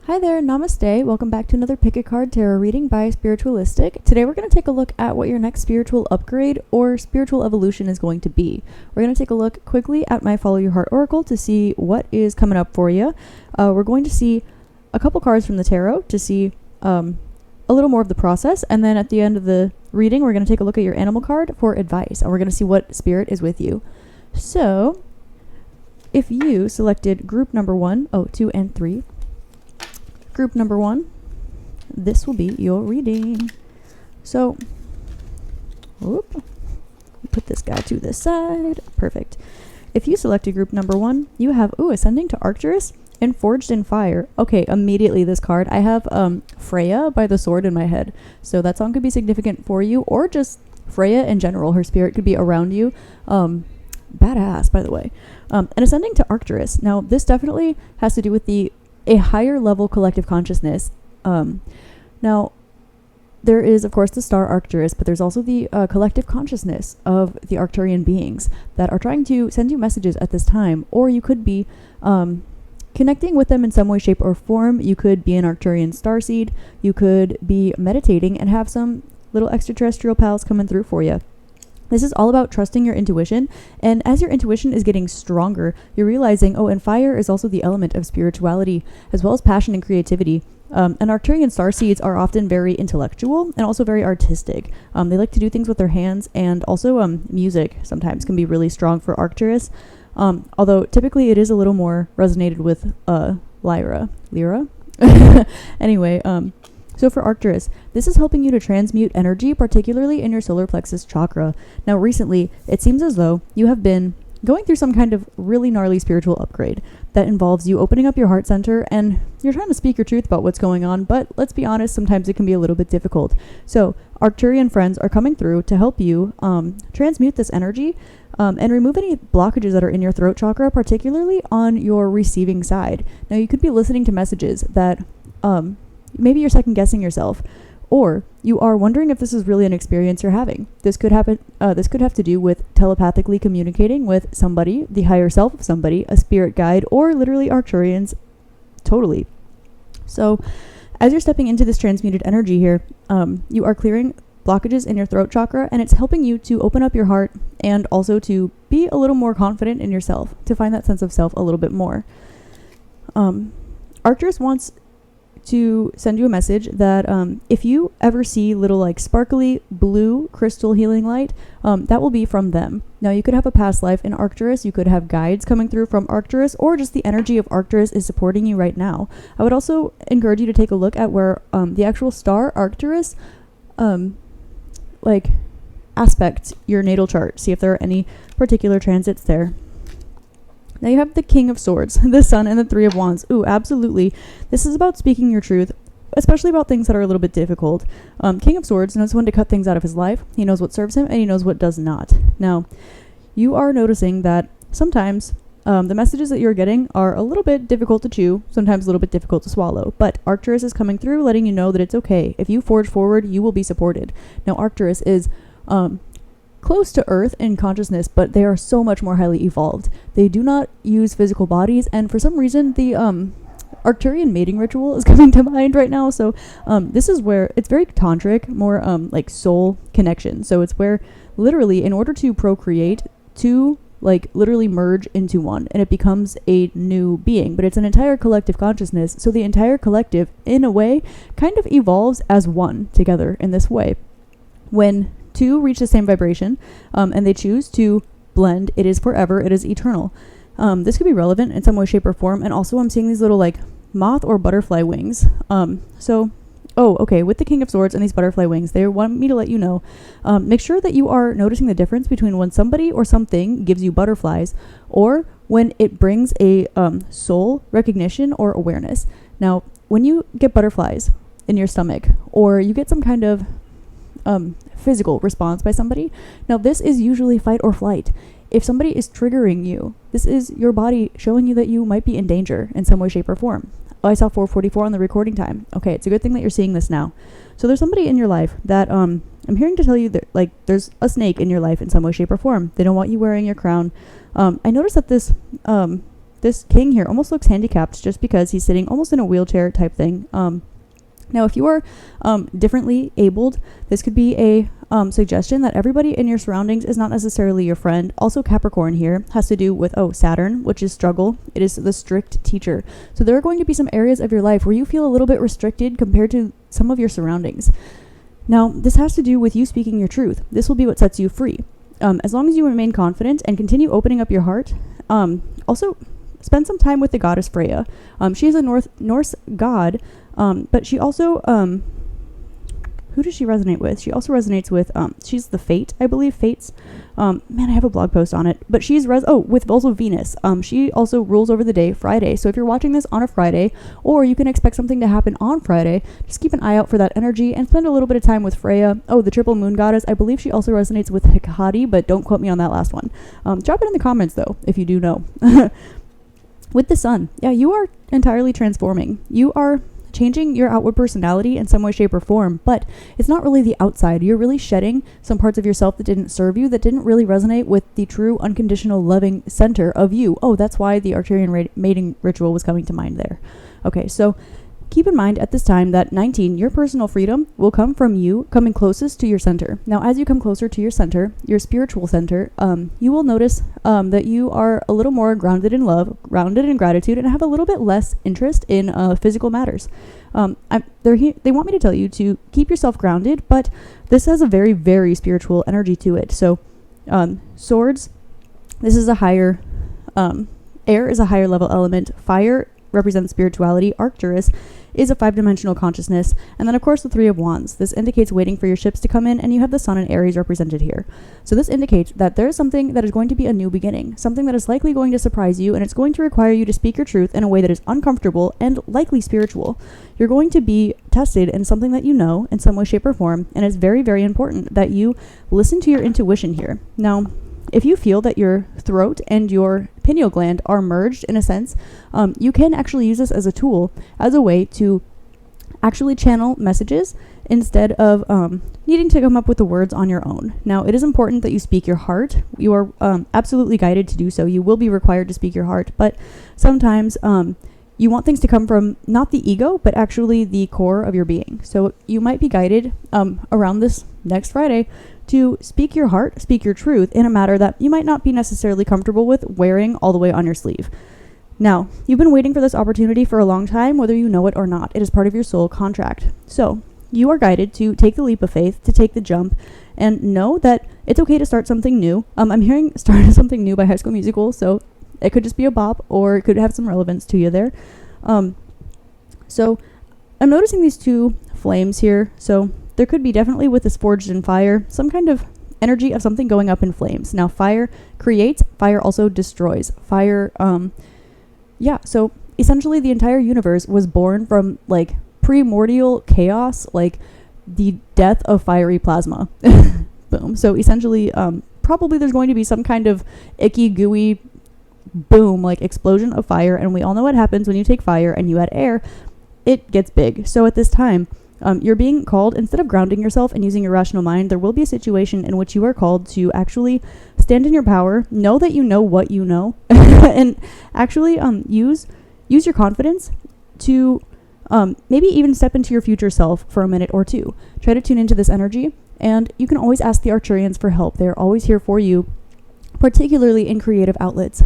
Hi there, namaste. Welcome back to another Pick a Card Tarot reading by Spiritualistik. Today we're going to take a look at what your next spiritual upgrade or spiritual evolution is going to be. We're going to take a look quickly at my Follow Your Heart Oracle to see what is coming up for you. We're going to see a couple cards from the tarot to see a little more of the process, and then at the end of the reading we're going to take a look at your animal card for advice, and we're going to see what spirit is with you. So, if you selected group number 1, 2, and 3, group number 1, this will be your reading. So, put this guy to the side. Perfect. If you selected group number 1, you have, Ascending to Arcturus and Forged in Fire. Okay, immediately this card. I have Freya by the sword in my head. So that song could be significant for you, or just Freya in general. Her spirit could be around you. Badass, by the way. And Ascending to Arcturus. Now, this definitely has to do with a higher level collective consciousness. Now, there is, of course, the star Arcturus, but there's also the collective consciousness of the Arcturian beings that are trying to send you messages at this time, or you could be connecting with them in some way, shape, or form. You could be an Arcturian starseed. You could be meditating and have some little extraterrestrial pals coming through for you. This is all about trusting your intuition, and as your intuition is getting stronger, you're realizing, and fire is also the element of spirituality, as well as passion and creativity. And Arcturian starseeds are often very intellectual and also very artistic. They like to do things with their hands, and also music sometimes can be really strong for Arcturus, although typically it is a little more resonated with Lyra? Anyway, so for Arcturus, this is helping you to transmute energy, particularly in your solar plexus chakra. Now recently, it seems as though you have been going through some kind of really gnarly spiritual upgrade that involves you opening up your heart center, and you're trying to speak your truth about what's going on, but let's be honest, sometimes it can be a little bit difficult. So Arcturian friends are coming through to help you transmute this energy and remove any blockages that are in your throat chakra, particularly on your receiving side. Now you could be listening to messages that maybe you're second guessing yourself, or you are wondering if this is really an experience you're having. This could happen. This could have to do with telepathically communicating with somebody, the higher self of somebody, a spirit guide, or literally Arcturians. Totally. So, as you're stepping into this transmuted energy here, you are clearing blockages in your throat chakra, and it's helping you to open up your heart and also to be a little more confident in yourself, to find that sense of self a little bit more. Arcturus wants to send you a message that if you ever see little like sparkly blue crystal healing light, that will be from them. Now you could have a past life in Arcturus, you could have guides coming through from Arcturus, or just the energy of Arcturus is supporting you right now. I would also encourage you to take a look at where the actual star Arcturus aspects your natal chart, see if there are any particular transits there. Now you have the King of Swords, the Sun, and the Three of Wands. Absolutely. This is about speaking your truth, especially about things that are a little bit difficult. King of Swords knows when to cut things out of his life. He knows what serves him, and he knows what does not. Now, you are noticing that sometimes the messages that you're getting are a little bit difficult to chew, sometimes a little bit difficult to swallow. But Arcturus is coming through, letting you know that it's okay. If you forge forward, you will be supported. Now, Arcturus is close to Earth in consciousness, but they are so much more highly evolved. They do not use physical bodies, and for some reason the Arcturian mating ritual is coming to mind right now. So this is where it's very tantric, more like soul connection. So it's where literally in order to procreate, two literally merge into one, and it becomes a new being, but it's an entire collective consciousness. So the entire collective in a way kind of evolves as one together in this way. When two reach the same vibration, and they choose to blend, it is forever, it is eternal. This could be relevant in some way, shape, or form. And also I'm seeing these little moth or butterfly wings. With the King of Swords and these butterfly wings, they want me to let you know, make sure that you are noticing the difference between when somebody or something gives you butterflies, or when it brings a soul recognition or awareness. Now, when you get butterflies in your stomach, or you get some kind of physical response by somebody. Now, this is usually fight or flight. If somebody is triggering you, this is your body showing you that you might be in danger in some way, shape, or form. I saw 444 on the recording time. Okay, it's a good thing that you're seeing this now. So there's somebody in your life that I'm hearing to tell you that there's a snake in your life in some way, shape, or form. They don't want you wearing your crown. I noticed that this this king here almost looks handicapped just because he's sitting almost in a wheelchair type thing. Now, if you are differently abled, this could be a suggestion that everybody in your surroundings is not necessarily your friend. Also, Capricorn here has to do with, Saturn, which is struggle. It is the strict teacher. So there are going to be some areas of your life where you feel a little bit restricted compared to some of your surroundings. Now, this has to do with you speaking your truth. This will be what sets you free. As long as you remain confident and continue opening up your heart. Also, spend some time with the goddess Freya. She is a Norse god. But she also, who does she resonate with? She also resonates with, she's the Fate, I believe, Fates. Man, I have a blog post on it. But she's, with also Venus. She also rules over the day, Friday. So if you're watching this on a Friday, or you can expect something to happen on Friday, just keep an eye out for that energy and spend a little bit of time with Freya. Oh, the triple moon goddess. I believe she also resonates with Hecate, but don't quote me on that last one. Drop it in the comments, though, if you do know. With the sun, yeah, you are entirely transforming. You are changing your outward personality in some way, shape, or form, but it's not really the outside. You're really shedding some parts of yourself that didn't serve you, that didn't really resonate with the true, unconditional, loving center of you. Oh, that's why the Arcturian mating ritual was coming to mind there. Okay, so keep in mind at this time that 19, your personal freedom will come from you coming closest to your center. Now, as you come closer to your center, your spiritual center, you will notice that you are a little more grounded in love, grounded in gratitude, and have a little bit less interest in physical matters. They want me to tell you to keep yourself grounded, but this has a very, very spiritual energy to it. So, swords, this is a higher, air is a higher level element. Fire represents spirituality. Arcturus is a 5-dimensional consciousness. And then, of course, the Three of Wands. This indicates waiting for your ships to come in, and you have the Sun and Aries represented here. So this indicates that there is something that is going to be a new beginning, something that is likely going to surprise you, and it's going to require you to speak your truth in a way that is uncomfortable and likely spiritual. You're going to be tested in something that you know in some way, shape, or form, and it's very, very important that you listen to your intuition here. Now, if you feel that your throat and your pineal gland are merged in a sense, you can actually use this as a tool, as a way to actually channel messages instead of needing to come up with the words on your own. Now, it is important that you speak your heart. You are absolutely guided to do so. You will be required to speak your heart, but sometimes you want things to come from not the ego, but actually the core of your being. So you might be guided around this next Friday to speak your heart, speak your truth in a matter that you might not be necessarily comfortable with wearing all the way on your sleeve. Now, you've been waiting for this opportunity for a long time, whether you know it or not. It is part of your soul contract. So you are guided to take the leap of faith, to take the jump, and know that it's okay to start something new. I'm hearing start something new by High School Musical, so it could just be a bop, or it could have some relevance to you there. So I'm noticing these two flames here. So there could be definitely, with this forged in fire, some kind of energy of something going up in flames. Now, fire creates, fire also destroys. Fire, so essentially the entire universe was born from, like, primordial chaos, like the death of fiery plasma. Boom. So essentially, probably there's going to be some kind of icky, gooey, boom, like explosion of fire, and we all know what happens when you take fire and you add air. It gets big. So at this time, you're being called, instead of grounding yourself and using your rational mind, there will be a situation in which you are called to actually stand in your power, know that you know what you know, and actually use your confidence to maybe even step into your future self for a minute or two. Try to tune into this energy, and you can always ask the Arcturians for help. They're always here for you, particularly in creative outlets.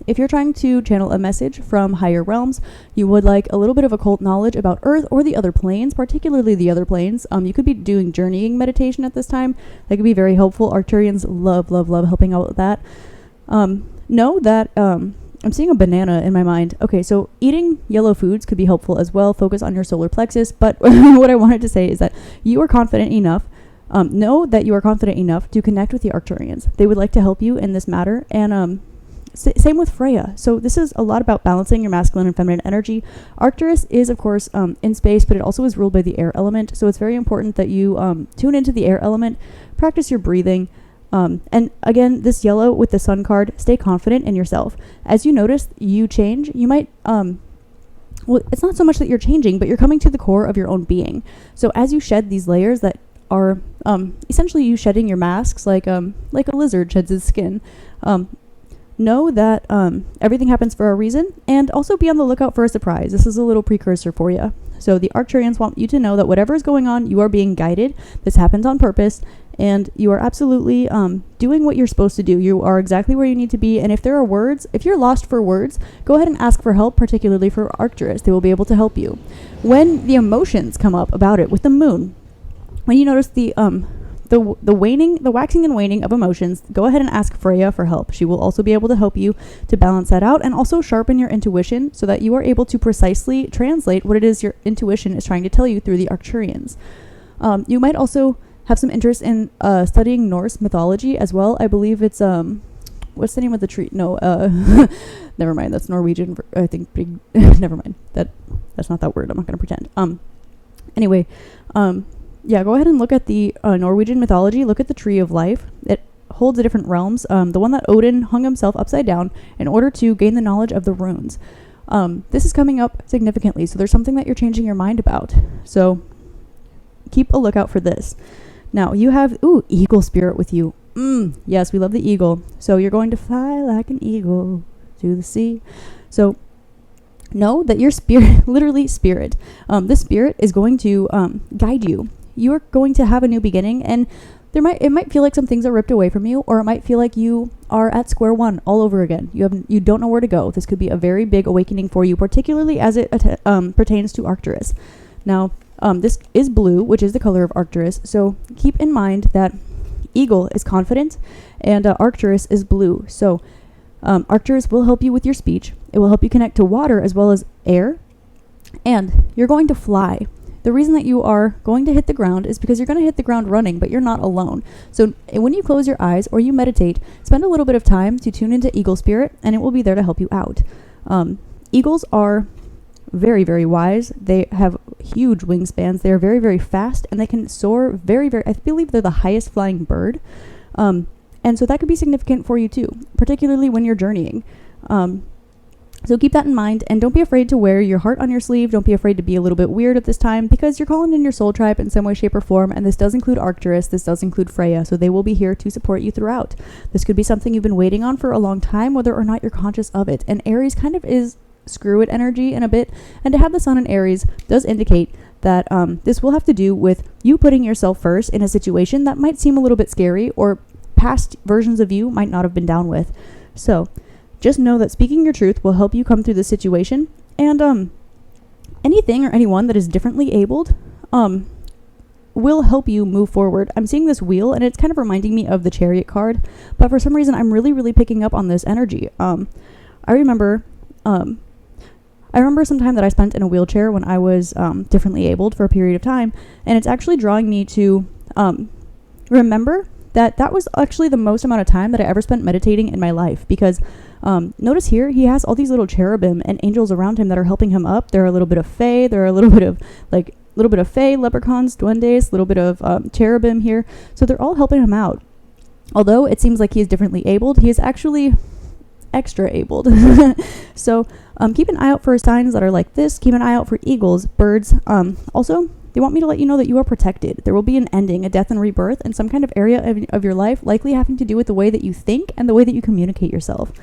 If you're trying to channel a message from higher realms, you would like a little bit of occult knowledge about Earth or the other planes, particularly the other planes. You could be doing journeying meditation at this time. That could be very helpful. Arcturians love helping out with that. Know that I'm seeing a banana in my mind. Okay, so eating yellow foods could be helpful as well. Focus on your solar plexus. But what I wanted to say is that you are confident enough. Know that you are confident enough to connect with the Arcturians. They would like to help you in this matter. And same with Freya. So this is a lot about balancing your masculine and feminine energy. Arcturus is, of course, in space, but it also is ruled by the air element. So it's very important that you tune into the air element, practice your breathing. And again, this yellow with the sun card, stay confident in yourself. As you notice, you change. You might... well, it's not so much that you're changing, but you're coming to the core of your own being. So as you shed these layers that are essentially you shedding your masks like a lizard sheds its skin. know that everything happens for a reason, and also be on the lookout for a surprise. This is a little precursor for you. So the Arcturians want you to know that whatever is going on, you are being guided. This happens on purpose, and you are absolutely doing what you're supposed to do. You are exactly where you need to be, and if there are words, if you're lost for words, go ahead and ask for help, particularly for Arcturus. They will be able to help you. When the emotions come up about it with the moon, when you notice the waxing and waning of emotions, go ahead and ask Freya for help. She will also be able to help you to balance that out and also sharpen your intuition so that you are able to precisely translate what it is your intuition is trying to tell you through the Arcturians. You might also have some interest in studying Norse mythology as well. I believe it's what's the name of the tree? No, never mind. That's Norwegian. I think. Never mind. That's not that word. I'm not going to pretend. Anyway, yeah, go ahead and look at the Norwegian mythology. Look at the Tree of Life. It holds the different realms. The one that Odin hung himself upside down in order to gain the knowledge of the runes. This is coming up significantly, so there's something that you're changing your mind about. So keep a lookout for this. Now, you have, eagle spirit with you. Yes, we love the eagle. So you're going to fly like an eagle to the sea. So know that your spirit, literally spirit, this spirit is going to guide you. You're going to have a new beginning, and it might feel like some things are ripped away from you, or it might feel like you are at square one all over again. You don't know where to go. This could be a very big awakening for you, particularly as it pertains to Arcturus. Now, this is blue, which is the color of Arcturus, so keep in mind that eagle is confident, and Arcturus is blue. So Arcturus will help you with your speech. It will help you connect to water as well as air, and you're going to fly. The reason that you are going to hit the ground is because you're going to hit the ground running, but you're not alone. So when you close your eyes or you meditate, spend a little bit of time to tune into eagle spirit, and it will be there to help you out. Eagles are very, very wise. They have huge wingspans. They are very, very fast, and they can soar very, very, I believe they're the highest flying bird. And so that could be significant for you too, particularly when you're journeying. So keep that in mind, and don't be afraid to wear your heart on your sleeve. Don't be afraid to be a little bit weird at this time, because you're calling in your soul tribe in some way, shape, or form, and this does include Arcturus, this does include Freya, so they will be here to support you throughout. This could be something you've been waiting on for a long time, whether or not you're conscious of it, and Aries kind of is screw it energy in a bit, and to have the sun in Aries does indicate that this will have to do with you putting yourself first in a situation that might seem a little bit scary, or past versions of you might not have been down with. So just know that speaking your truth will help you come through this situation, and anything or anyone that is differently abled will help you move forward. I'm seeing this wheel, and it's kind of reminding me of the Chariot card, but for some reason I'm really, really picking up on this energy. I remember some time that I spent in a wheelchair when I was differently abled for a period of time, and it's actually drawing me to remember that was actually the most amount of time that I ever spent meditating in my life, because notice here, he has all these little cherubim and angels around him that are helping him up. There are a little bit of fae, there are a little bit of fae, leprechauns, duendes, a little bit of cherubim here. So they're all helping him out. Although it seems like he is differently abled, he is actually extra abled. So keep an eye out for signs that are like this. Keep an eye out for eagles, birds. Also, they want me to let you know that you are protected. There will be an ending, a death and rebirth in some kind of area of your life, likely having to do with the way that you think and the way that you communicate yourself.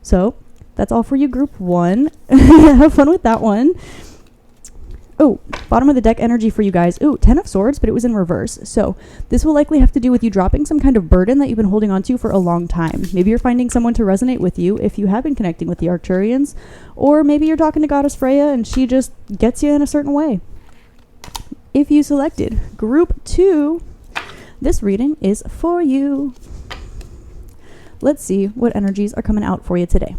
So that's all for you, group 1. Have fun with that one. Oh, bottom of the deck energy for you guys. Ooh, 10 of Swords, but it was in reverse. So this will likely have to do with you dropping some kind of burden that you've been holding on to for a long time. Maybe you're finding someone to resonate with you if you have been connecting with the Arcturians, or maybe you're talking to Goddess Freya and she just gets you in a certain way. If you selected group 2, this reading is for you. Let's see what energies are coming out for you today.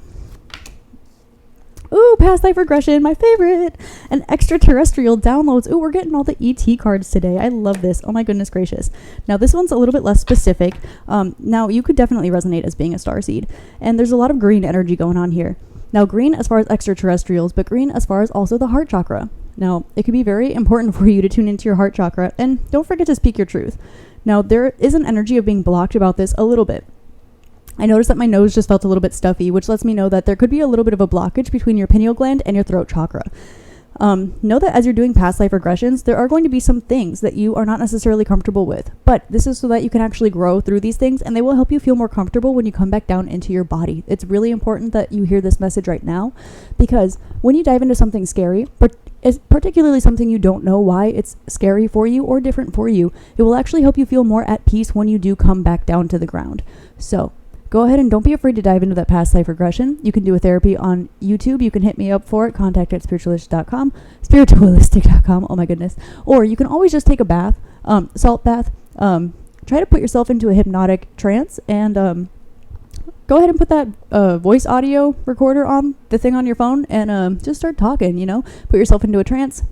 Ooh, past life regression, my favorite. And extraterrestrial downloads. Ooh, we're getting all the ET cards today. I love this. Oh my goodness gracious. Now this one's a little bit less specific. Now you could definitely resonate as being a starseed. And there's a lot of green energy going on here. Now green as far as extraterrestrials, but green as far as also the heart chakra. Now, it could be very important for you to tune into your heart chakra, and don't forget to speak your truth. Now, there is an energy of being blocked about this a little bit. I noticed that my nose just felt a little bit stuffy, which lets me know that there could be a little bit of a blockage between your pineal gland and your throat chakra. Know that as you're doing past life regressions, there are going to be some things that you are not necessarily comfortable with, but this is so that you can actually grow through these things, and they will help you feel more comfortable when you come back down into your body. It's really important that you hear this message right now, because when you dive into something scary, but it's particularly something you don't know why it's scary for you or different for you, it will actually help you feel more at peace when you do come back down to the ground. So go ahead and don't be afraid to dive into that past life regression. You can do a therapy on YouTube. You can hit me up for it. Contact@spiritualistik.com. Spiritualistik.com. Oh my goodness. Or you can always just take a bath, salt bath. Try to put yourself into a hypnotic trance, and go ahead and put that voice audio recorder on the thing on your phone, and just start talking. Put yourself into a trance.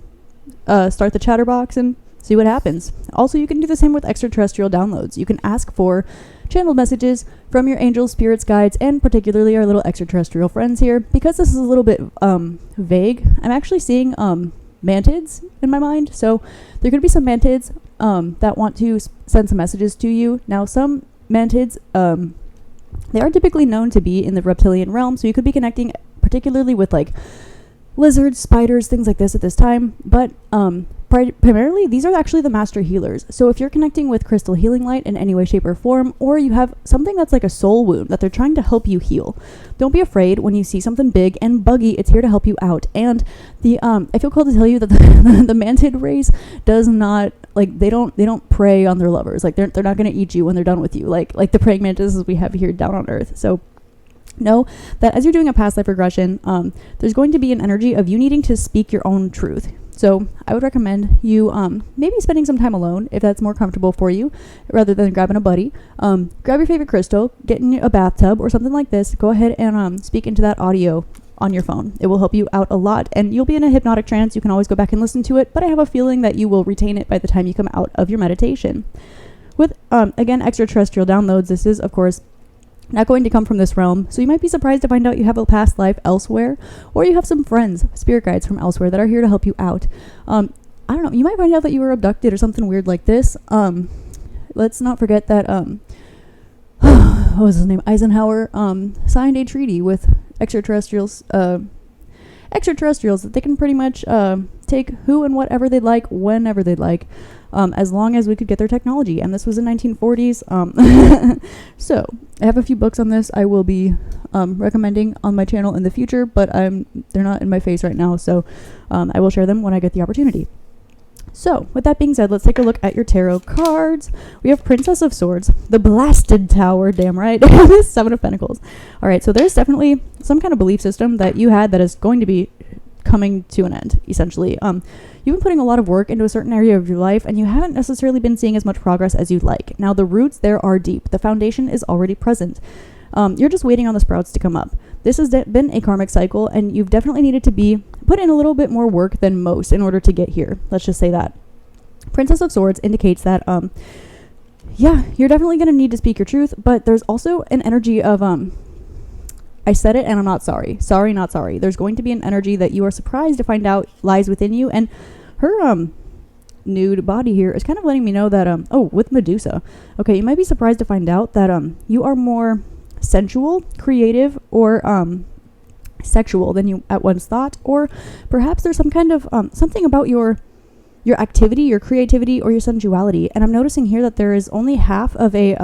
Start the chatterbox and see what happens. Also, you can do the same with extraterrestrial downloads. You can ask for channeled messages from your angels, spirits, guides, and particularly our little extraterrestrial friends here. Because this is a little bit vague, I'm actually seeing mantids in my mind. So there could be some mantids that want to send some messages to you. Now, some mantids, they are typically known to be in the reptilian realm, so you could be connecting particularly with like lizards, spiders, things like this at this time. But primarily, these are actually the master healers. So if you're connecting with crystal healing light in any way, shape, or form, or you have something that's like a soul wound that they're trying to help you heal, don't be afraid when you see something big and buggy. It's here to help you out. And the I feel called to tell you that the mantid race does not, like, they don't prey on their lovers. Like, they're not going to eat you when they're done with you, like the praying mantises we have here down on Earth. So know that as you're doing a past life regression, there's going to be an energy of you needing to speak your own truth. So I would recommend you maybe spending some time alone if that's more comfortable for you, rather than grabbing a buddy. Grab your favorite crystal, get in a bathtub or something like this. Go ahead and speak into that audio on your phone. It will help you out a lot, and you'll be in a hypnotic trance. You can always go back and listen to it, but I have a feeling that you will retain it by the time you come out of your meditation. With, again, extraterrestrial downloads, this is, of course, not going to come from this realm, so you might be surprised to find out you have a past life elsewhere, or you have some friends, spirit guides from elsewhere that are here to help you out. I don't know, you might find out that you were abducted or something weird like this. Let's not forget that, what was his name? Eisenhower signed a treaty with extraterrestrials that they can pretty much take who and whatever they'd like, whenever they'd like, as long as we could get their technology. And this was in 1940s. So I have a few books on this I will be recommending on my channel in the future, but they're not in my face right now, so I will share them when I get the opportunity. So, with that being said, let's take a look at your tarot cards. We have Princess of Swords, the Blasted Tower, damn right, the Seven of Pentacles. All right, so there's definitely some kind of belief system that you had that is going to be coming to an end, essentially. You've been putting a lot of work into a certain area of your life, and you haven't necessarily been seeing as much progress as you'd like. Now, the roots there are deep. The foundation is already present. You're just waiting on the sprouts to come up. This has been a karmic cycle, and you've definitely needed to be put in a little bit more work than most in order to get here. Let's just say that. Princess of Swords indicates that, you're definitely going to need to speak your truth, but there's also an energy of, I said it and I'm not sorry. Sorry, not sorry. There's going to be an energy that you are surprised to find out lies within you, and her, nude body here is kind of letting me know that, with Medusa. Okay, you might be surprised to find out that, you are more sensual, creative, or, sexual than you at once thought, or perhaps there's some kind of something about your activity, your creativity, or your sensuality. And I'm noticing here that there is only half of a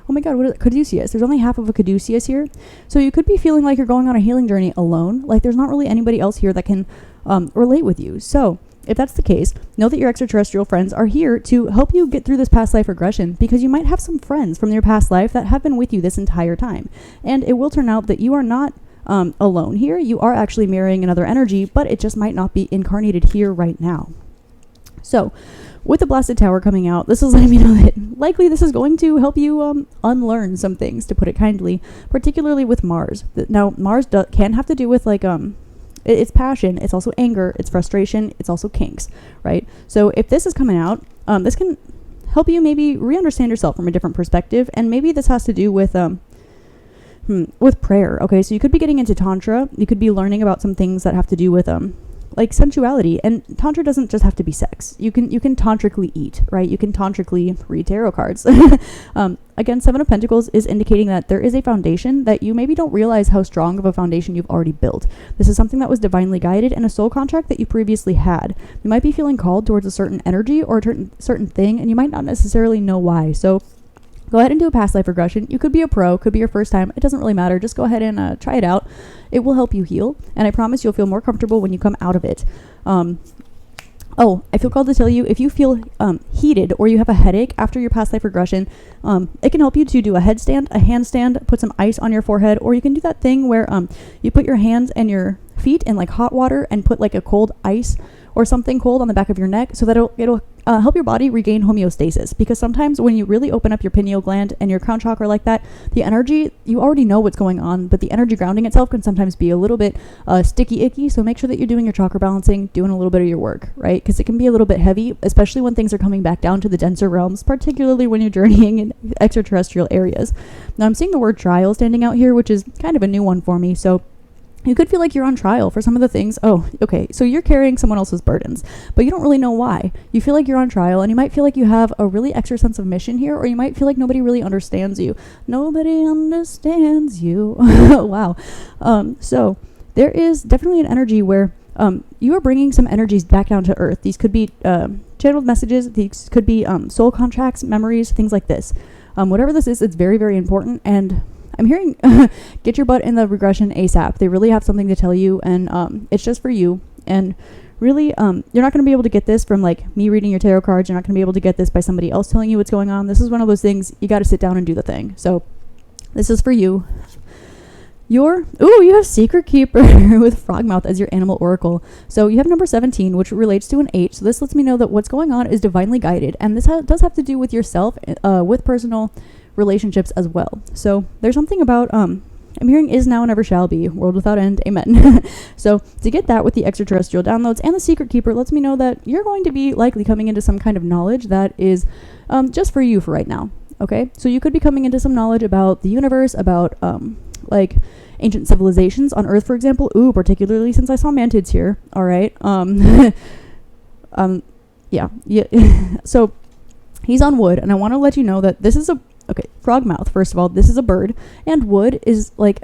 oh my god, what is it? Caduceus. There's only half of a Caduceus here, so you could be feeling like you're going on a healing journey alone, like there's not really anybody else here that can relate with you. So if that's the case, know that your extraterrestrial friends are here to help you get through this past life regression, because you might have some friends from your past life that have been with you this entire time, and it will turn out that you are not alone here. You are actually mirroring another energy, but it just might not be incarnated here right now. So, with the Blasted Tower coming out, this is letting me know that likely this is going to help you unlearn some things, to put it kindly, particularly with Mars. Now, Mars can have to do with, like, it's passion, it's also anger, it's frustration, it's also kinks, right? So, if this is coming out, this can help you maybe re-understand yourself from a different perspective, and maybe this has to do with prayer. Okay, so you could be getting into Tantra. You could be learning about some things that have to do with like sensuality. And Tantra doesn't just have to be sex. You can tantrically eat, right? You can tantrically read tarot cards. Again, Seven of Pentacles is indicating that there is a foundation that you maybe don't realize how strong of a foundation you've already built. This is something that was divinely guided and a soul contract that you previously had. You might be feeling called towards a certain energy or a certain thing, and you might not necessarily know why. So go ahead and do a past life regression. You could be a pro, could be your first time. It doesn't really matter. Just go ahead and try it out. It will help you heal, and I promise you'll feel more comfortable when you come out of it. Oh, I feel called to tell you, if you feel heated or you have a headache after your past life regression, it can help you to do a headstand, a handstand, put some ice on your forehead, or you can do that thing where you put your hands and your feet in like hot water and put like a cold ice or something cold on the back of your neck, so that it'll help your body regain homeostasis. Because sometimes when you really open up your pineal gland and your crown chakra like that, the energy, you already know what's going on, but the energy grounding itself can sometimes be a little bit sticky icky. So make sure that you're doing your chakra balancing, doing a little bit of your work, right? Because it can be a little bit heavy, especially when things are coming back down to the denser realms, particularly when you're journeying in extraterrestrial areas. Now I'm seeing the word trial standing out here, which is kind of a new one for me. So you could feel like you're on trial for some of the things. Oh, okay. So you're carrying someone else's burdens, but you don't really know why. You feel like you're on trial, and you might feel like you have a really extra sense of mission here, or you might feel like nobody really understands you. Nobody understands you. Wow. So there is definitely an energy where you are bringing some energies back down to earth. These could be channeled messages. These could be soul contracts, memories, things like this. Whatever this is, it's very, very important. And I'm hearing get your butt in the regression ASAP. They really have something to tell you, and it's just for you. And really, you're not going to be able to get this from like me reading your tarot cards. You're not going to be able to get this by somebody else telling you what's going on. This is one of those things you got to sit down and do the thing. So this is for you. You have Secret Keeper with Frogmouth as your animal oracle. So you have number 17, which relates to an 8. So this lets me know that what's going on is divinely guided, and this does have to do with yourself, with personal relationships as well. So there's something about I'm hearing is now and ever shall be, world without end, amen. So to get that with the extraterrestrial downloads and the Secret Keeper lets me know that you're going to be likely coming into some kind of knowledge that is just for you for right now. Okay, so you could be coming into some knowledge about the universe, about like ancient civilizations on Earth, for example. Ooh, particularly since I saw mantids here. All right. Yeah. So he's on wood, and I want to let you know that this is frogmouth. First of all, this is a bird, and wood is like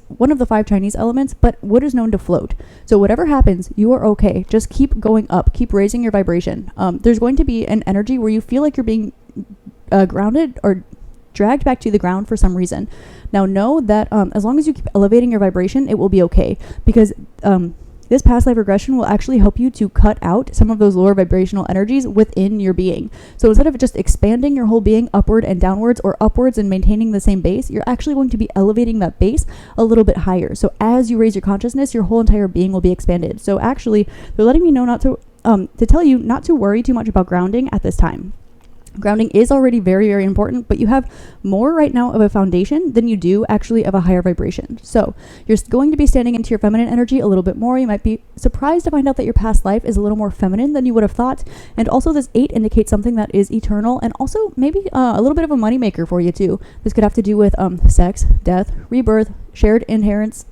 one of the 5 Chinese elements, but wood is known to float. So whatever happens, you are okay. Just keep going up, keep raising your vibration. There's going to be an energy where you feel like you're being grounded or dragged back to the ground for some reason. Now know that as long as you keep elevating your vibration, it will be okay, because this past life regression will actually help you to cut out some of those lower vibrational energies within your being. So instead of just expanding your whole being upward and downwards, or upwards and maintaining the same base, you're actually going to be elevating that base a little bit higher. So as you raise your consciousness, your whole entire being will be expanded. So actually, they're letting me know not to tell you not to worry too much about grounding at this time. Grounding is already very, very important, but you have more right now of a foundation than you do actually of a higher vibration. So you're going to be standing into your feminine energy a little bit more. You might be surprised to find out that your past life is a little more feminine than you would have thought. And also this 8 indicates something that is eternal, and also maybe a little bit of a moneymaker for you too. This could have to do with sex, death, rebirth, shared inheritance,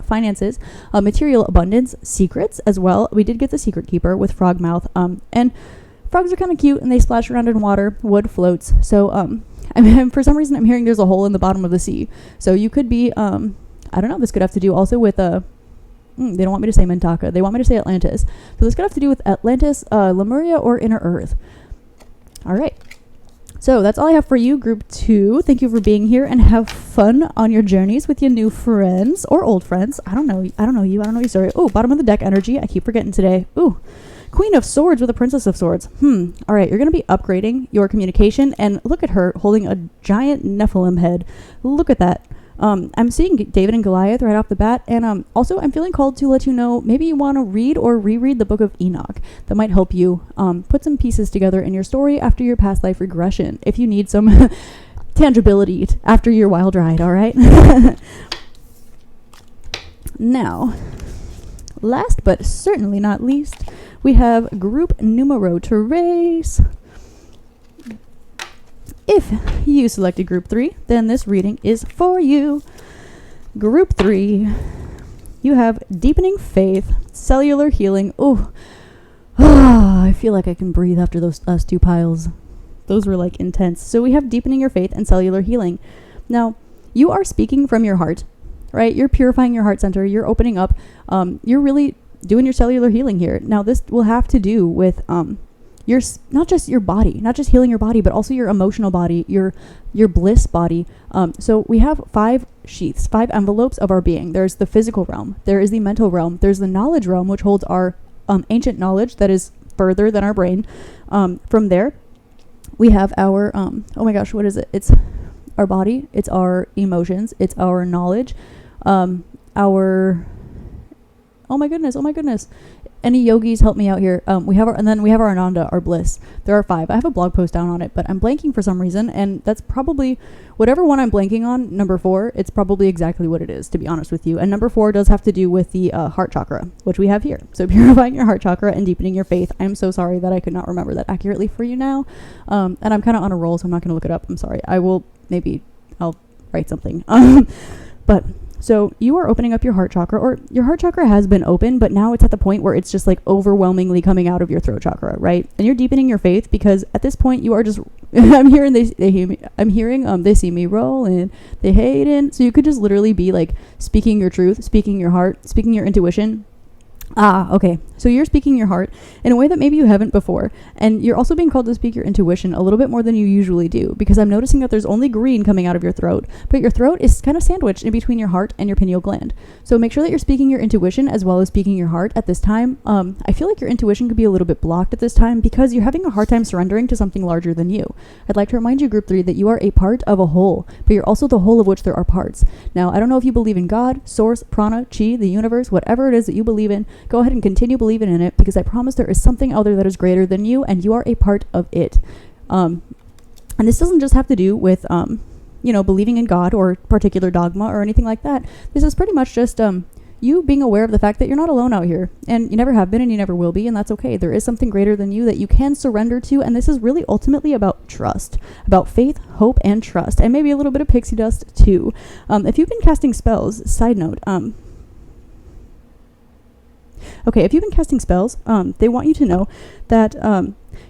finances, material abundance, secrets as well. We did get the Secret Keeper with Frogmouth, and frogs are kind of cute, and they splash around in water. Wood floats. So, I mean, for some reason, I'm hearing there's a hole in the bottom of the sea. So you could be, I don't know, this could have to do also with, they don't want me to say Mintaka. They want me to say Atlantis. So this could have to do with Atlantis, Lemuria, or Inner Earth. All right. So that's all I have for you, Group 2. Thank you for being here, and have fun on your journeys with your new friends or old friends. I don't know you. Sorry. Oh, bottom of the deck energy. I keep forgetting today. Ooh. Queen of Swords with a Princess of Swords. All right, you're going to be upgrading your communication, and look at her holding a giant Nephilim head. Look at that. I'm seeing David and Goliath right off the bat, and also I'm feeling called to let you know maybe you want to read or reread the Book of Enoch. That might help you put some pieces together in your story after your past life regression, if you need some tangibility after your wild ride, all right? Now, last but certainly not least, we have group numero 3. If you selected group 3, then this reading is for you. Group 3. you have deepening faith, cellular healing. Oh, I feel like I can breathe after those last two piles. Those were like intense. So we have deepening your faith and cellular healing. Now, you are speaking from your heart, right? You're purifying your heart center. You're opening up. You're really doing your cellular healing here. Now, this will have to do with your not just your body, not just healing your body, but also your emotional body, your bliss body. So we have 5 sheaths, 5 envelopes of our being. There's the physical realm. There is the mental realm. There's the knowledge realm, which holds our ancient knowledge that is further than our brain. From there, we have our, oh my gosh, what is it? It's our body, it's our emotions, it's our knowledge, oh my goodness. Any yogis help me out here. We have our Ananda, our bliss. There are 5. I have a blog post down on it, but I'm blanking for some reason, and that's probably whatever one I'm blanking on. Number 4, it's probably exactly what it is, to be honest with you. And number 4 does have to do with the heart chakra, which we have here. So purifying your heart chakra and deepening your faith. I'm so sorry that I could not remember that accurately for you now, and I'm kind of on a roll, so I'm not going to look it up. I'm sorry. I'll write something. But so you are opening up your heart chakra, or your heart chakra has been open, but now it's at the point where it's just like overwhelmingly coming out of your throat chakra, right? And you're deepening your faith because at this point you are just, I'm hearing they hear me, they see me rolling, they hating. So you could just literally be like speaking your truth, speaking your heart, speaking your intuition. Okay. So you're speaking your heart in a way that maybe you haven't before. And you're also being called to speak your intuition a little bit more than you usually do, because I'm noticing that there's only green coming out of your throat, but your throat is kind of sandwiched in between your heart and your pineal gland. So make sure that you're speaking your intuition as well as speaking your heart at this time. I feel like your intuition could be a little bit blocked at this time because you're having a hard time surrendering to something larger than you. I'd like to remind you, group 3, that you are a part of a whole, but you're also the whole of which there are parts. Now, I don't know if you believe in God, source, prana, chi, the universe, whatever it is that you believe in. Go ahead and continue believing in it, because I promise there is something out there that is greater than you, and you are a part of it. And this doesn't just have to do with, believing in God or particular dogma or anything like that. This is pretty much just you being aware of the fact that you're not alone out here, and you never have been and you never will be, and that's okay. There is something greater than you that you can surrender to, and this is really ultimately about trust, about faith, hope, and trust, and maybe a little bit of pixie dust too. If you've been casting spells, side note, if you've been casting spells, they want you to know that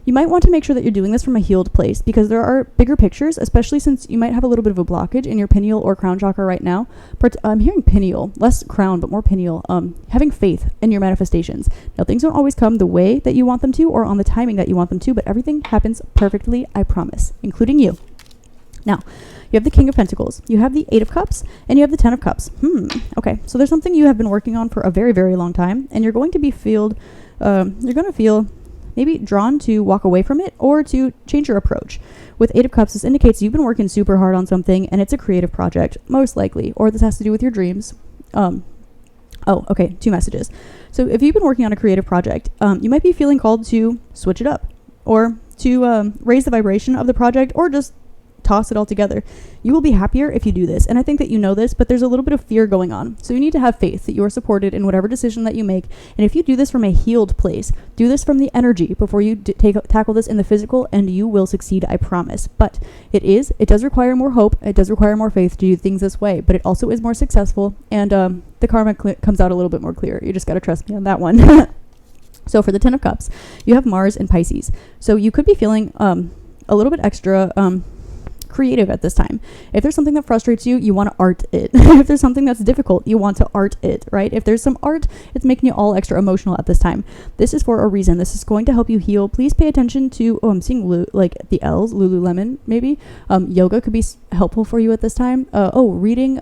you might want to make sure that you're doing this from a healed place, because there are bigger pictures, especially since you might have a little bit of a blockage in your pineal or crown chakra right now. But I'm hearing pineal, less crown, but more pineal. Having faith in your manifestations. Now, things don't always come the way that you want them to or on the timing that you want them to, but everything happens perfectly, I promise, including you. Now, you have the King of Pentacles, you have the 8 of Cups, and you have the 10 of Cups. Okay, so there's something you have been working on for a very, very long time, and you're going to feel maybe drawn to walk away from it or to change your approach. With 8 of Cups, this indicates you've been working super hard on something, and it's a creative project, most likely, or this has to do with your dreams. 2 messages. So if you've been working on a creative project, you might be feeling called to switch it up, or to raise the vibration of the project, or just toss it all together. You will be happier if you do this, and I think that you know this, but there's a little bit of fear going on. So you need to have faith that you are supported in whatever decision that you make, and if you do this from a healed place, do this from the energy before you tackle this in the physical, and you will succeed, I promise. But it does require more hope, it does require more faith to do things this way, but it also is more successful, and the karma comes out a little bit more clear. You just got to trust me on that one. So for the 10 of Cups, you have Mars and Pisces. So you could be feeling a little bit extra creative at this time. If there's something that frustrates you, you want to art it. If there's something that's difficult, you want to art it, right? If there's some art, it's making you all extra emotional at this time. This is for a reason. This is going to help you heal. Please pay attention to, I'm seeing the L's, Lululemon, maybe. Yoga could be helpful for you at this time. Reading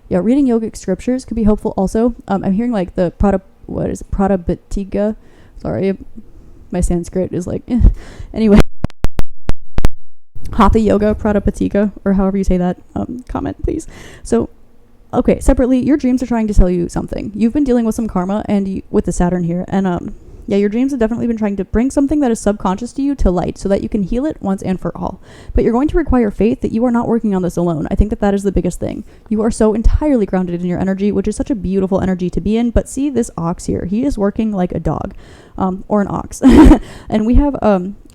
yogic scriptures could be helpful also. I'm hearing like the Pradipika. Sorry, my Sanskrit is like, Anyway. Hatha yoga, Pradipika, or however you say that, comment please. So, okay, separately, your dreams are trying to tell you something. You've been dealing with some karma and with the Saturn here, and your dreams have definitely been trying to bring something that is subconscious to you to light so that you can heal it once and for all. But you're going to require faith that you are not working on this alone. I think that is the biggest thing. You are so entirely grounded in your energy, which is such a beautiful energy to be in. But see this ox here, he is working like a dog, or an ox. And we have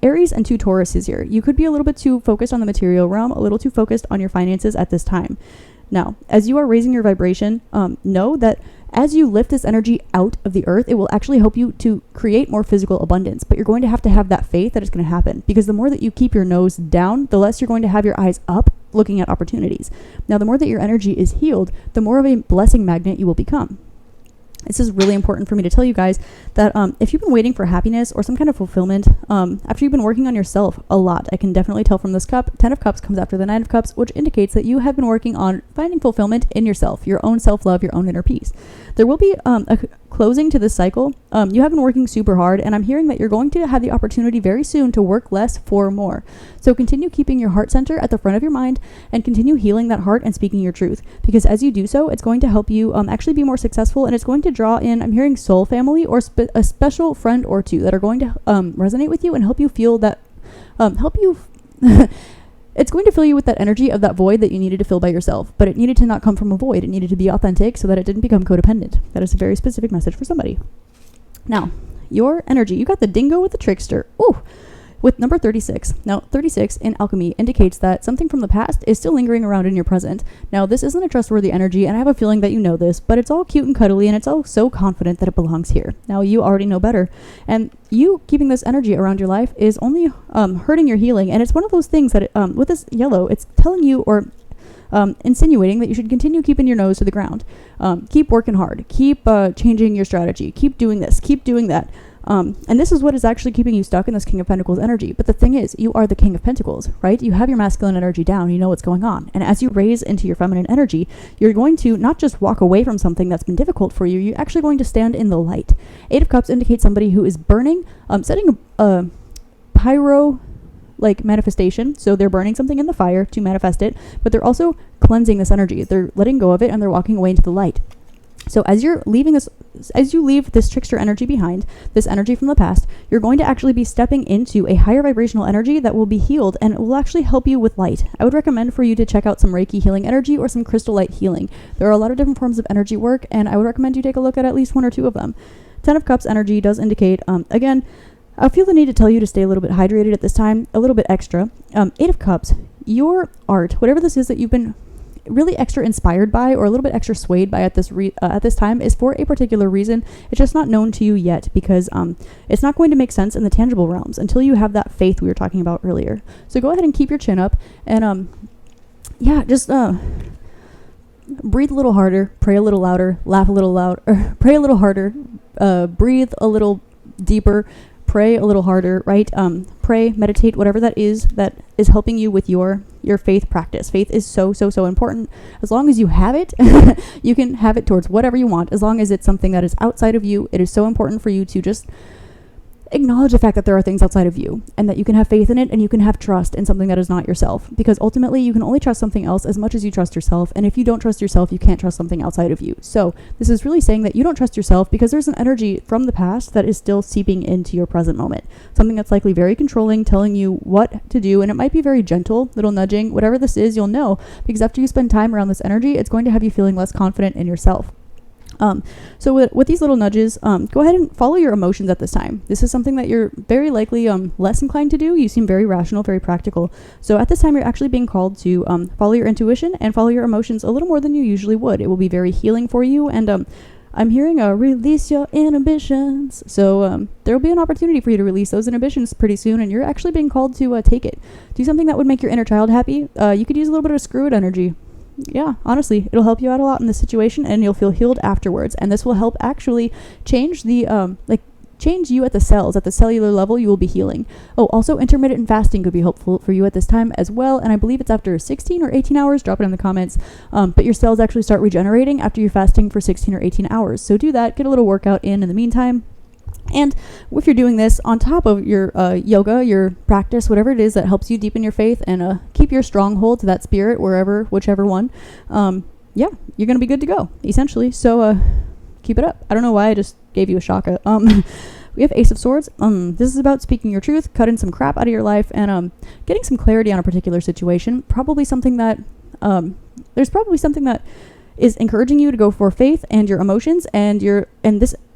Aries and 2 Tauruses here. You could be a little bit too focused on the material realm, a little too focused on your finances at this time. Now, as you are raising your vibration, know that as you lift this energy out of the earth, it will actually help you to create more physical abundance. But you're going to have that faith that it's going to happen, because the more that you keep your nose down, the less you're going to have your eyes up looking at opportunities. Now, the more that your energy is healed, the more of a blessing magnet you will become. This is really important for me to tell you guys that if you've been waiting for happiness or some kind of fulfillment, after you've been working on yourself a lot, I can definitely tell from this cup. 10 of Cups comes after the 9 of Cups, which indicates that you have been working on finding fulfillment in yourself, your own self-love, your own inner peace. There will be a closing to this cycle. You have been working super hard, and I'm hearing that you're going to have the opportunity very soon to work less for more. So continue keeping your heart center at the front of your mind and continue healing that heart and speaking your truth, because as you do so, it's going to help you actually be more successful, and it's going to draw in, I'm hearing soul family or a special friend or two that are going to resonate with you and help you feel that, it's going to fill you with that energy of that void that you needed to fill by yourself, but it needed to not come from a void. It needed to be authentic so that it didn't become codependent. That is a very specific message for somebody. Now, your energy, you got the dingo with the trickster. Ooh, with number 36. Now, 36 in alchemy indicates that something from the past is still lingering around in your present. Now, this isn't a trustworthy energy, and I have a feeling that you know this, but it's all cute and cuddly, and it's all so confident that it belongs here. Now, you already know better, and you keeping this energy around your life is only hurting your healing, and it's one of those things that, with this yellow, it's telling you or insinuating that you should continue keeping your nose to the ground. Keep working hard. Keep changing your strategy. Keep doing this. Keep doing that. And this is what is actually keeping you stuck in this King of Pentacles energy. But the thing is, you are the King of Pentacles, right? You have your masculine energy down. You know what's going on. And as you raise into your feminine energy, you're going to not just walk away from something that's been difficult for you. You're actually going to stand in the light. 8 of Cups indicates somebody who is burning, setting a pyro manifestation. So they're burning something in the fire to manifest it, but they're also cleansing this energy. They're letting go of it, and they're walking away into the light. So as you leave this trickster energy behind, this energy from the past, you're going to actually be stepping into a higher vibrational energy that will be healed, and it will actually help you with light. I would recommend for you to check out some Reiki healing energy or some crystal light healing. There are a lot of different forms of energy work, and I would recommend you take a look at least 1 or 2 of them. 10 of Cups energy does indicate, again, I feel the need to tell you to stay a little bit hydrated at this time, a little bit extra. 8 of Cups, your art, whatever this is that you've been really extra inspired by or a little bit extra swayed by at this time, is for a particular reason. It's just not known to you yet, because it's not going to make sense in the tangible realms until you have that faith we were talking about earlier. So go ahead and keep your chin up, and just breathe a little harder, pray a little louder, laugh a little louder, pray a little harder, breathe a little deeper, pray a little harder, right? Pray, meditate, whatever that is helping you with your faith practice. Faith is so important. As long as you have it, you can have it towards whatever you want. As long as it's something that is outside of you, it is so important for you to just acknowledge the fact that there are things outside of you, and that you can have faith in it, and you can have trust in something that is not yourself, because ultimately you can only trust something else as much as you trust yourself, and if you don't trust yourself, you can't trust something outside of you. So this is really saying that you don't trust yourself because there's an energy from the past that is still seeping into your present moment, something that's likely very controlling, telling you what to do, and it might be very gentle, little nudging. Whatever this is, you'll know, because after you spend time around this energy, it's going to have you feeling less confident in yourself. So with these little nudges, go ahead and follow your emotions at this time. This is something that you're very likely less inclined to do. You seem very rational, very practical. So at this time, you're actually being called to follow your intuition and follow your emotions a little more than you usually would. It will be very healing for you, and I'm hearing release your inhibitions. So there will be an opportunity for you to release those inhibitions pretty soon, and you're actually being called to take it. Do something that would make your inner child happy. You could use a little bit of screw it energy. Yeah, honestly, it'll help you out a lot in this situation, and you'll feel healed afterwards. And this will help actually change the change you at the cells, at the cellular level. You will be healing. Oh, also intermittent fasting could be helpful for you at this time as well, and I believe it's after 16 or 18 hours. Drop it in the comments. But your cells actually start regenerating after you're fasting for 16 or 18 hours. So do that. Get a little workout in the meantime. And if you're doing this on top of your yoga, your practice, whatever it is that helps you deepen your faith and keep your stronghold to that spirit, whichever one, you're going to be good to go, essentially. So keep it up. I don't know why I just gave you a shaka. We have Ace of Swords. This is about speaking your truth, cutting some crap out of your life, and getting some clarity on a particular situation. There's probably something that is encouraging you to go for faith and your emotions and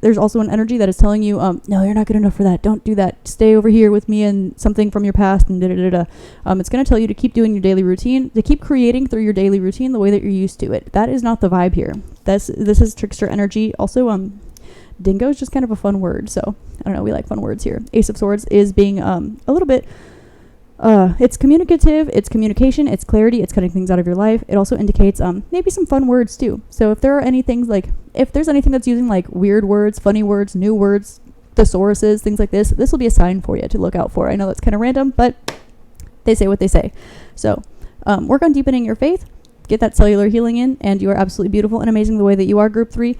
there's also an energy that is telling you, no, you're not good enough for that. Don't do that. Stay over here with me and something from your past and it's going to tell you to keep doing your daily routine, to keep creating through your daily routine the way that you're used to it. That is not the vibe here. This is trickster energy. Also, dingo is just kind of a fun word. So I don't know. We like fun words here. Ace of Swords is being a little bit it's communicative, it's communication, it's clarity, it's cutting things out of your life. It also indicates maybe some fun words too. So if there are any things if there's anything that's using like weird words, funny words, new words, thesauruses, things like this will be a sign for you to look out for. I know that's kind of random, but they say what they say. So work on deepening your faith. Get that cellular healing in, and you are absolutely beautiful and amazing the way that you are, Group 3.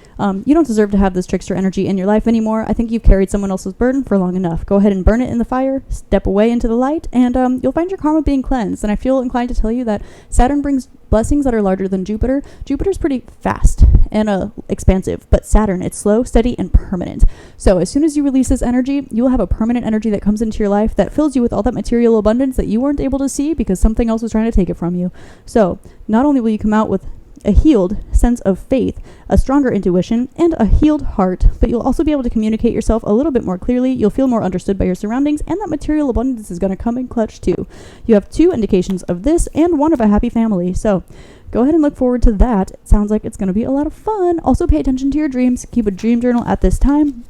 You don't deserve to have this trickster energy in your life anymore. I think you've carried someone else's burden for long enough. Go ahead and burn it in the fire, step away into the light, and you'll find your karma being cleansed. And I feel inclined to tell you that Saturn brings blessings that are larger than Jupiter. Jupiter's pretty fast and expansive, but Saturn, it's slow, steady, and permanent. So as soon as you release this energy, you will have a permanent energy that comes into your life that fills you with all that material abundance that you weren't able to see because something else was trying to take it from you. So not only will you come out with a healed sense of faith, a stronger intuition, and a healed heart, but you'll also be able to communicate yourself a little bit more clearly. You'll feel more understood by your surroundings, and that material abundance is going to come in clutch too. You have 2 indications of this and 1 of a happy family. So go ahead and look forward to that. It sounds like it's going to be a lot of fun. Also pay attention to your dreams. Keep a dream journal at this time.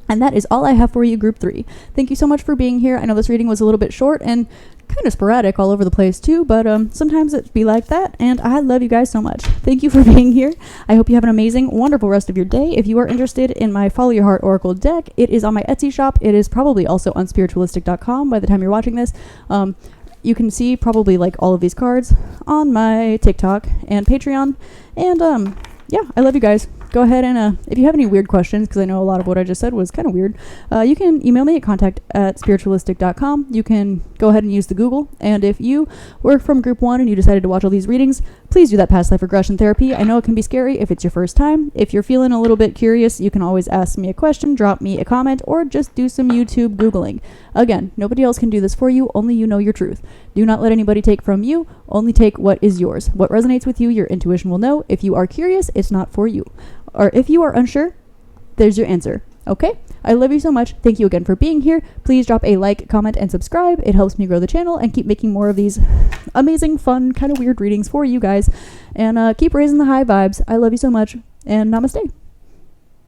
And that is all I have for you, Group 3. Thank you so much for being here. I know this reading was a little bit short and kind of sporadic all over the place too, but sometimes it be like that, and I love you guys so much. Thank you for being here. I hope you have an amazing, wonderful rest of your day. If you are interested in my Follow Your Heart Oracle deck, it is on my Etsy shop. It is probably also on spiritualistik.com by the time you're watching this. You can see probably like all of these cards on my TikTok and Patreon, and yeah, I love you guys. Go ahead and if you have any weird questions, because I know a lot of what I just said was kind of weird, you can email me at contact@spiritualistik.com. You can go ahead and use the Google. And if you were from Group 1 and you decided to watch all these readings, please do that past life regression therapy. I know it can be scary if it's your first time. If you're feeling a little bit curious, you can always ask me a question, drop me a comment, or just do some YouTube Googling. Again, nobody else can do this for you. Only you know your truth. Do not let anybody take from you. Only take what is yours. What resonates with you, your intuition will know. If you are curious, it's not for you. Or if you are unsure, there's your answer. Okay? I love you so much. Thank you again for being here. Please drop a like, comment, and subscribe. It helps me grow the channel and keep making more of these amazing, fun, kind of weird readings for you guys. And keep raising the high vibes. I love you so much. And namaste.